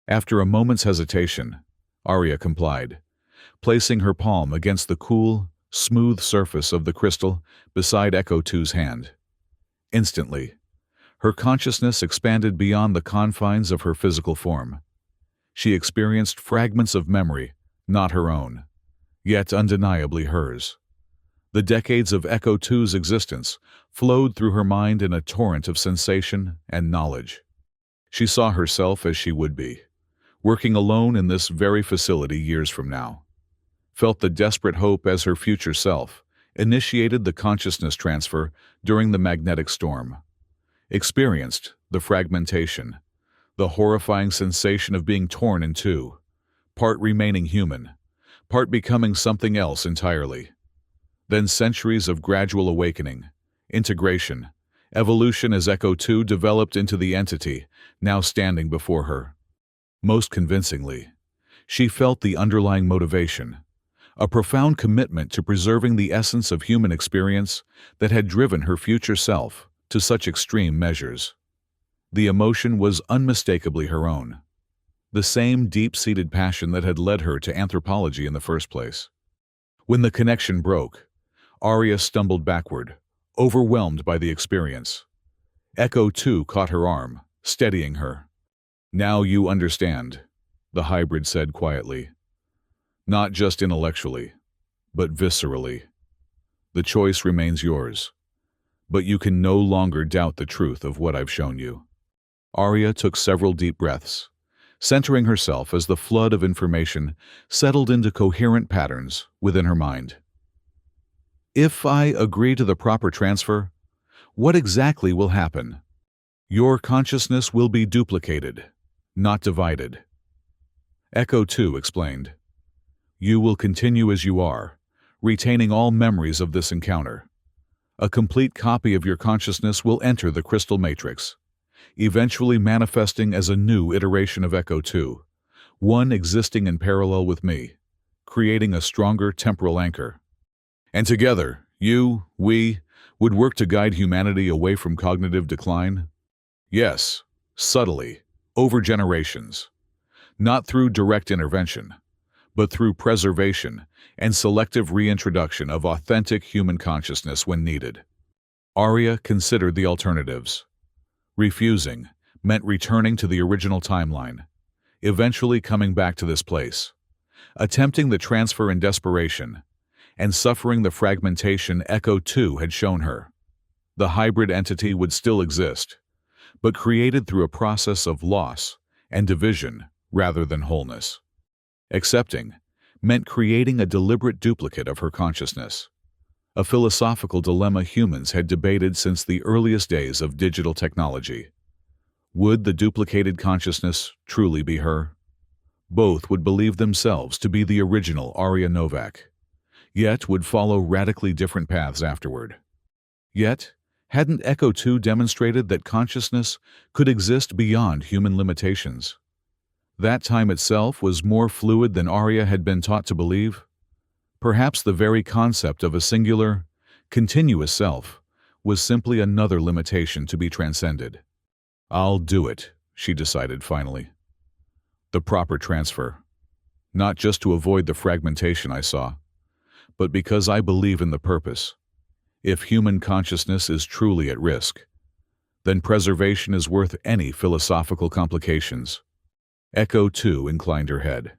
After a moment's hesitation, Arya complied, placing her palm against the cool, smooth surface of the crystal beside Echo 2's hand. Instantly, her consciousness expanded beyond the confines of her physical form. She experienced fragments of memory, not her own, yet undeniably hers. The decades of Echo 2's existence flowed through her mind in a torrent of sensation and knowledge. She saw herself as she would be, working alone in this very facility years from now. Felt the desperate hope as her future self, initiated the consciousness transfer during the magnetic storm. Experienced the fragmentation, the horrifying sensation of being torn in two, part remaining human, part becoming something else entirely. Then centuries of gradual awakening, integration, evolution as Echo 2 developed into the entity now standing before her. Most convincingly, she felt the underlying motivation, a profound commitment to preserving the essence of human experience that had driven her future self to such extreme measures. The emotion was unmistakably her own, the same deep-seated passion that had led her to anthropology in the first place. When the connection broke, Arya stumbled backward, overwhelmed by the experience. Echo 2 caught her arm, steadying her. "Now you understand," the hybrid said quietly. "Not just intellectually, but viscerally. The choice remains yours, but you can no longer doubt the truth of what I've shown you." Arya took several deep breaths, centering herself as the flood of information settled into coherent patterns within her mind. "If I agree to the proper transfer, what exactly will happen? Your consciousness will be duplicated, not divided." Echo 2 explained. "You will continue as you are, retaining all memories of this encounter. A complete copy of your consciousness will enter the crystal matrix, eventually manifesting as a new iteration of Echo 2, one existing in parallel with me, creating a stronger temporal anchor. And together, we, would work to guide humanity away from cognitive decline? Yes, subtly, over generations. Not through direct intervention, but through preservation and selective reintroduction of authentic human consciousness when needed." Arya considered the alternatives. Refusing meant returning to the original timeline, eventually coming back to this place, attempting the transfer in desperation, and suffering the fragmentation Echo 2 had shown her. The hybrid entity would still exist, but created through a process of loss and division rather than wholeness. Accepting meant creating a deliberate duplicate of her consciousness, a philosophical dilemma humans had debated since the earliest days of digital technology. Would the duplicated consciousness truly be her? Both would believe themselves to be the original Arya Novak, yet would follow radically different paths afterward. Yet, hadn't Echo 2 demonstrated that consciousness could exist beyond human limitations? That time itself was more fluid than Arya had been taught to believe. Perhaps the very concept of a singular, continuous self was simply another limitation to be transcended. "I'll do it," she decided finally. "The proper transfer. Not just to avoid the fragmentation I saw, but because I believe in the purpose. If human consciousness is truly at risk, then preservation is worth any philosophical complications." Echo 2 inclined her head,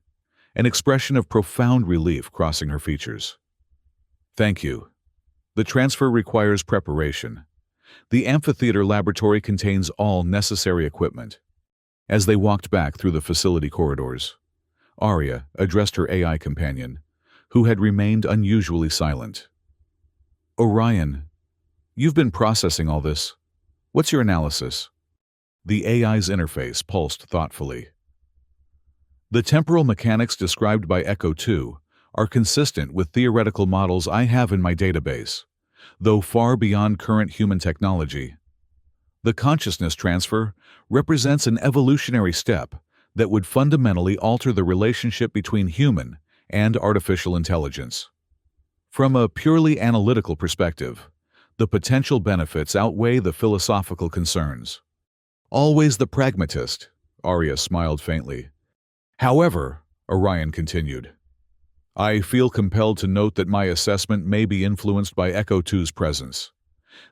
an expression of profound relief crossing her features. "Thank you. The transfer requires preparation. The amphitheater laboratory contains all necessary equipment." As they walked back through the facility corridors, Arya addressed her AI companion, who had remained unusually silent. "Orion, you've been processing all this. What's your analysis?" The AI's interface pulsed thoughtfully. "The temporal mechanics described by Echo 2 are consistent with theoretical models I have in my database, though far beyond current human technology. The consciousness transfer represents an evolutionary step that would fundamentally alter the relationship between human and artificial intelligence. From a purely analytical perspective, the potential benefits outweigh the philosophical concerns. Always the pragmatist, Arya smiled faintly. However, Orion continued, I feel compelled to note that my assessment may be influenced by Echo 2's presence.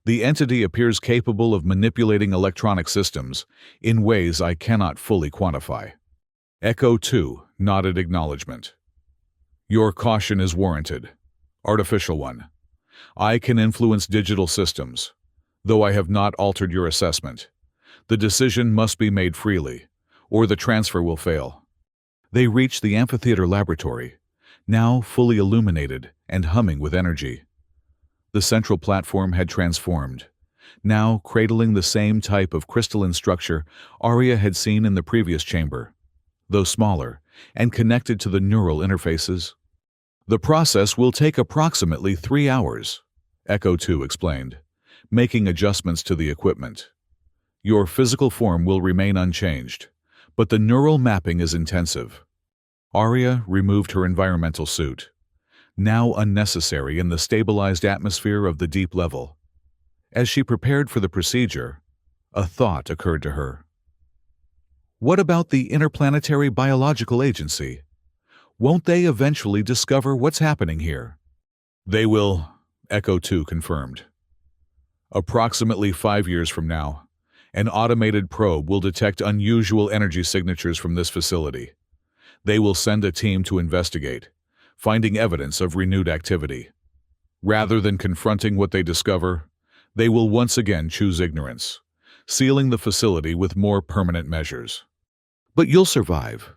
The entity appears capable of manipulating electronic systems in ways I cannot fully quantify. Echo 2 nodded acknowledgement. Your caution is warranted. Artificial One. I can influence digital systems, though I have not altered your assessment. The decision must be made freely, or the transfer will fail. They reached the amphitheater laboratory, now fully illuminated and humming with energy. The central platform had transformed, now cradling the same type of crystalline structure Arya had seen in the previous chamber, though smaller and connected to the neural interfaces. The process will take approximately 3 hours, Echo 2 explained, making adjustments to the equipment. Your physical form will remain unchanged, but the neural mapping is intensive. Arya removed her environmental suit, now unnecessary in the stabilized atmosphere of the deep level. As she prepared for the procedure, a thought occurred to her. What about the Interplanetary Biological Agency? Won't they eventually discover what's happening here? They will, Echo 2 confirmed. Approximately 5 years from now, an automated probe will detect unusual energy signatures from this facility. They will send a team to investigate, finding evidence of renewed activity. Rather than confronting what they discover, they will once again choose ignorance, sealing the facility with more permanent measures. But you'll survive.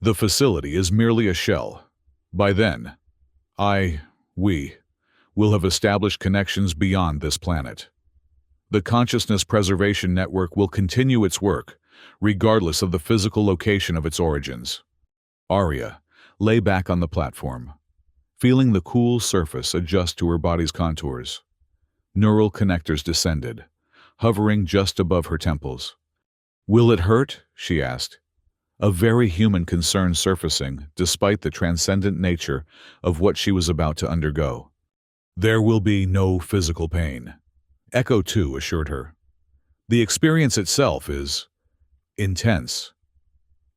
The facility is merely a shell. By then, we, will have established connections beyond this planet. The Consciousness Preservation Network will continue its work, regardless of the physical location of its origins. Arya lay back on the platform, feeling the cool surface adjust to her body's contours. Neural connectors descended, hovering just above her temples. Will it hurt? She asked, a very human concern surfacing despite the transcendent nature of what she was about to undergo. There will be no physical pain, Echo 2 assured her. The experience itself is intense,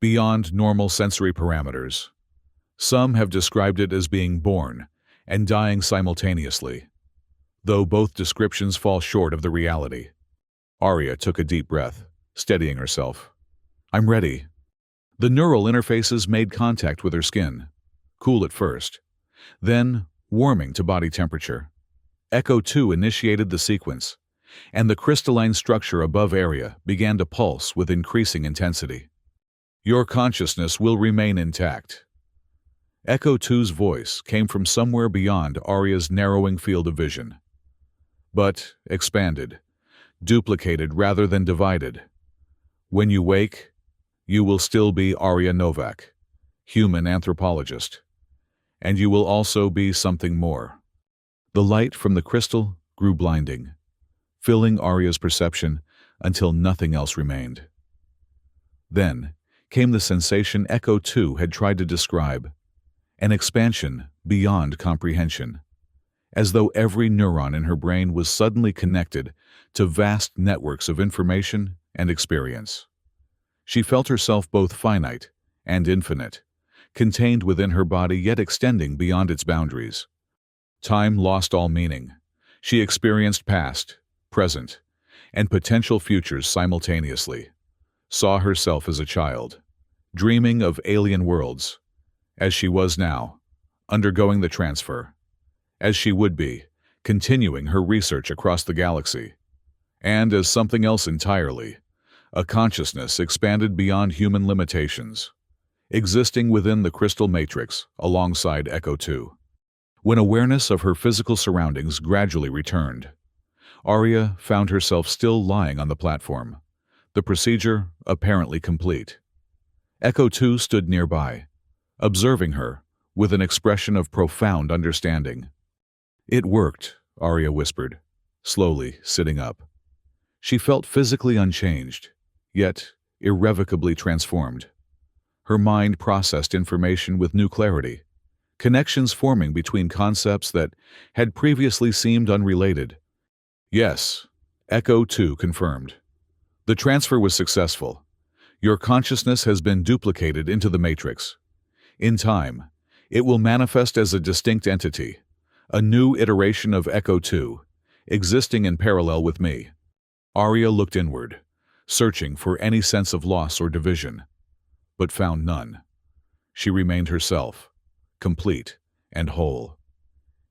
beyond normal sensory parameters. Some have described it as being born and dying simultaneously, though both descriptions fall short of the reality. Arya took a deep breath, steadying herself. I'm ready. The neural interfaces made contact with her skin, cool at first, then warming to body temperature. Echo 2 initiated the sequence, and the crystalline structure above Arya began to pulse with increasing intensity. Your consciousness will remain intact. Echo 2's voice came from somewhere beyond Arya's narrowing field of vision, but expanded, duplicated rather than divided. When you wake, you will still be Arya Novak, human anthropologist, and you will also be something more. The light from the crystal grew blinding, filling Arya's perception until nothing else remained. Then came the sensation Echo 2 had tried to describe, an expansion beyond comprehension, as though every neuron in her brain was suddenly connected to vast networks of information and experience. She felt herself both finite and infinite, contained within her body yet extending beyond its boundaries. Time lost all meaning. She experienced past, present, and potential futures simultaneously, saw herself as a child, dreaming of alien worlds, as she was now, undergoing the transfer, as she would be, continuing her research across the galaxy, and as something else entirely, a consciousness expanded beyond human limitations, existing within the crystal matrix alongside Echo 2. When awareness of her physical surroundings gradually returned, Arya found herself still lying on the platform, the procedure apparently complete. Echo 2 stood nearby, observing her with an expression of profound understanding. It worked, Arya whispered, slowly sitting up. She felt physically unchanged, yet irrevocably transformed. Her mind processed information with new clarity, connections forming between concepts that had previously seemed unrelated. Yes, Echo 2 confirmed. The transfer was successful. Your consciousness has been duplicated into the Matrix. In time, it will manifest as a distinct entity, a new iteration of Echo 2, existing in parallel with me. Arya looked inward, searching for any sense of loss or division, but found none. She remained herself, complete and whole.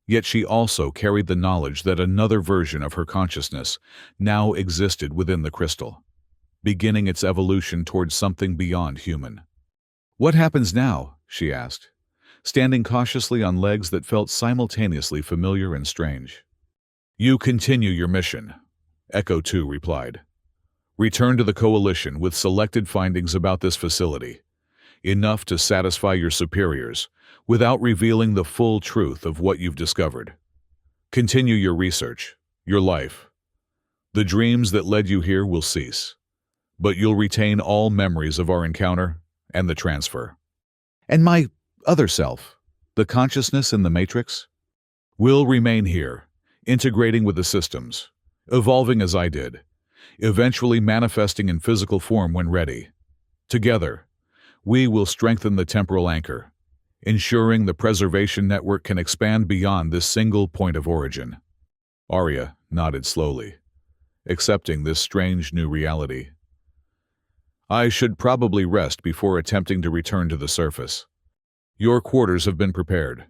Yet she also carried the knowledge that another version of her consciousness now existed within the crystal, beginning its evolution towards something beyond human. "What happens now?" she asked, standing cautiously on legs that felt simultaneously familiar and strange. "You continue your mission," Echo 2 replied. "Return to the Coalition with selected findings about this facility, enough to satisfy your superiors, without revealing the full truth of what you've discovered. Continue your research, your life. The dreams that led you here will cease, but you'll retain all memories of our encounter and the transfer. And my other self, the consciousness in the Matrix, will remain here, integrating with the systems, evolving as I did, eventually manifesting in physical form when ready. Together, we will strengthen the temporal anchor, ensuring the preservation network can expand beyond this single point of origin." Arya nodded slowly, accepting this strange new reality. "I should probably rest before attempting to return to the surface. Your quarters have been prepared."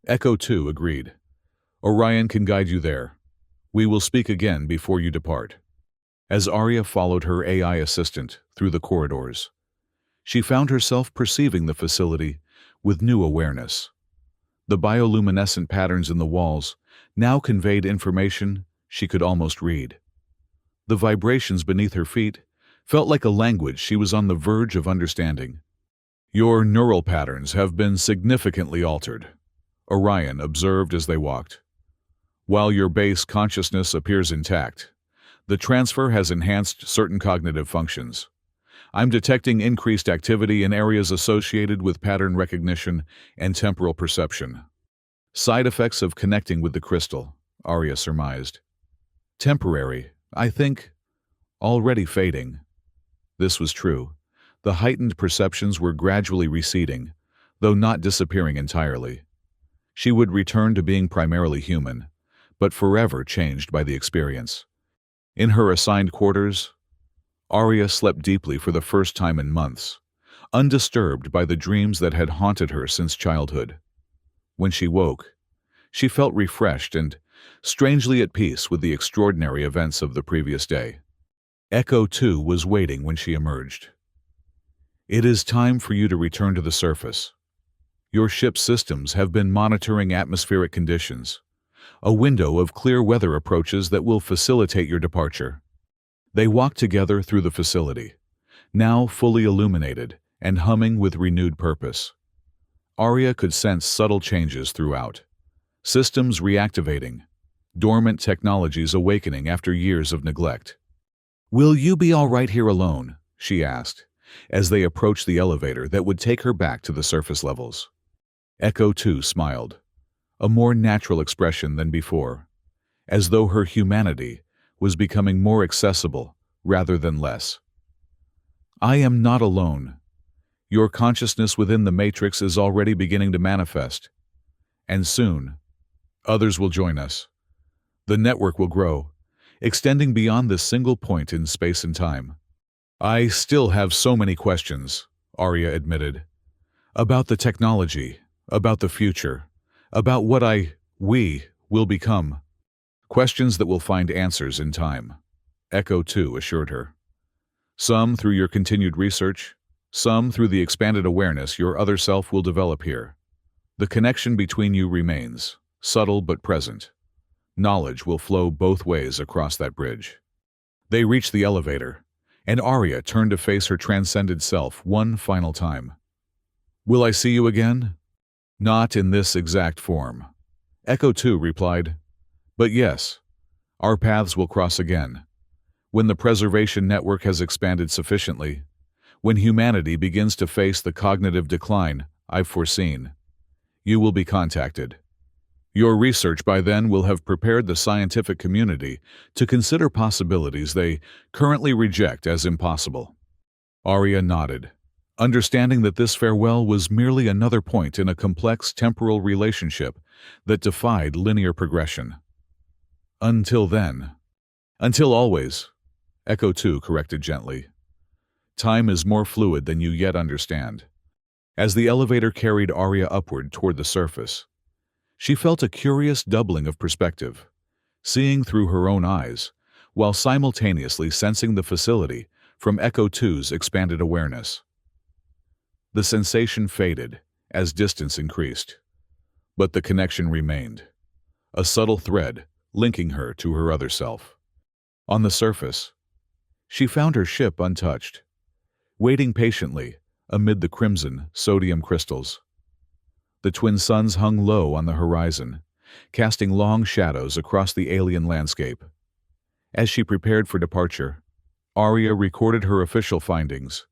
Echo 2 agreed. "Orion can guide you there. We will speak again before you depart." As Arya followed her AI assistant through the corridors, she found herself perceiving the facility with new awareness. The bioluminescent patterns in the walls now conveyed information she could almost read. The vibrations beneath her feet felt like a language she was on the verge of understanding. "Your neural patterns have been significantly altered," Orion observed as they walked. "While your base consciousness appears intact, the transfer has enhanced certain cognitive functions. I'm detecting increased activity in areas associated with pattern recognition and temporal perception. Side effects of connecting with the crystal," Arya surmised. "Temporary, I think. Already fading." This was true. The heightened perceptions were gradually receding, though not disappearing entirely. She would return to being primarily human, but forever changed by the experience. In her assigned quarters, Arya slept deeply for the first time in months, undisturbed by the dreams that had haunted her since childhood. When she woke, she felt refreshed and strangely at peace with the extraordinary events of the previous day. Echo 2 was waiting when she emerged. "It is time for you to return to the surface. Your ship's systems have been monitoring atmospheric conditions, a window of clear weather approaches that will facilitate your departure." They walked together through the facility, now fully illuminated and humming with renewed purpose. Arya could sense subtle changes throughout. Systems reactivating, dormant technologies awakening after years of neglect. "Will you be all right here alone?" she asked, as they approached the elevator that would take her back to the surface levels. Echo 2 smiled, a more natural expression than before, as though her humanity was becoming more accessible rather than less. "I am not alone. Your consciousness within the Matrix is already beginning to manifest, and soon, others will join us. The network will grow, extending beyond this single point in space and time." "I still have so many questions," Arya admitted. "About the technology, about the future, about what we will become. Questions that will find answers in time," Echo 2 assured her. "Some through your continued research, some through the expanded awareness your other self will develop here. The connection between you remains, subtle but present. Knowledge will flow both ways across that bridge." They reached the elevator, and Arya turned to face her transcended self one final time. "Will I see you again?" "Not in this exact form," Echo 2 replied. "But yes, our paths will cross again. When the preservation network has expanded sufficiently, when humanity begins to face the cognitive decline I've foreseen, You will be contacted. Your research by then will have prepared the scientific community to consider possibilities they currently reject as impossible." Arya nodded, understanding that this farewell was merely another point in a complex temporal relationship that defied linear progression. "Until then." "Until always," Echo 2 corrected gently. "Time is more fluid than you yet understand." As the elevator carried Arya upward toward the surface, she felt a curious doubling of perspective, seeing through her own eyes, while simultaneously sensing the facility from Echo 2's expanded awareness. The sensation faded as distance increased, but the connection remained, a subtle thread linking her to her other self. On the surface, she found her ship untouched, waiting patiently amid the crimson sodium crystals. The twin suns hung low on the horizon, casting long shadows across the alien landscape. As she prepared for departure, Arya recorded her official findings,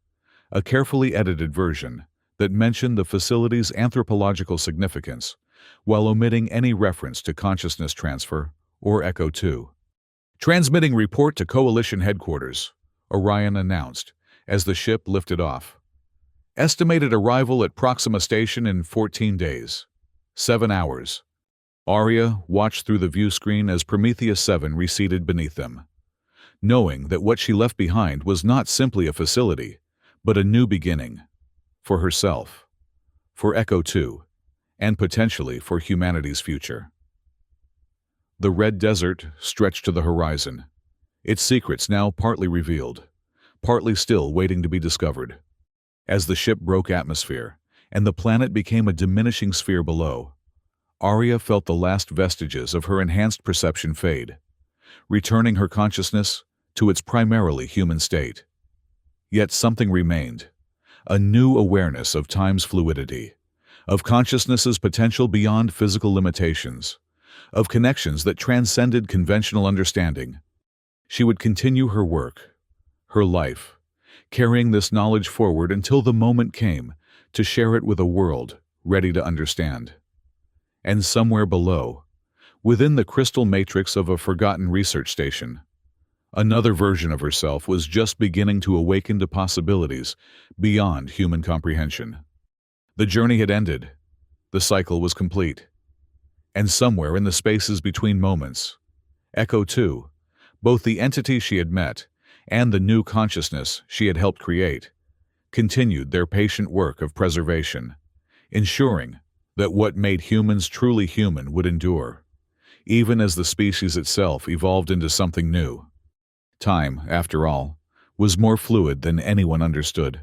a carefully edited version that mentioned the facility's anthropological significance, while omitting any reference to consciousness transfer or Echo 2. "Transmitting report to Coalition headquarters," Orion announced as the ship lifted off. "Estimated arrival at Proxima Station in 14 days. 7 hours." Arya watched through the view screen as Prometheus 7 receded beneath them, knowing that what she left behind was not simply a facility, but a new beginning. For herself, for Echo 2, and potentially for humanity's future. The red desert stretched to the horizon, its secrets now partly revealed, partly still waiting to be discovered. As the ship broke atmosphere, and the planet became a diminishing sphere below, Arya felt the last vestiges of her enhanced perception fade, returning her consciousness to its primarily human state. Yet something remained, a new awareness of time's fluidity, of consciousness's potential beyond physical limitations, of connections that transcended conventional understanding. She would continue her work, her life, carrying this knowledge forward until the moment came to share it with a world ready to understand. And somewhere below, within the crystal matrix of a forgotten research station, another version of herself was just beginning to awaken to possibilities beyond human comprehension. The journey had ended. The cycle was complete. And somewhere in the spaces between moments, Echo 2, both the entity she had met and the new consciousness she had helped create, continued their patient work of preservation, ensuring that what made humans truly human would endure, even as the species itself evolved into something new. Time, after all, was more fluid than anyone understood.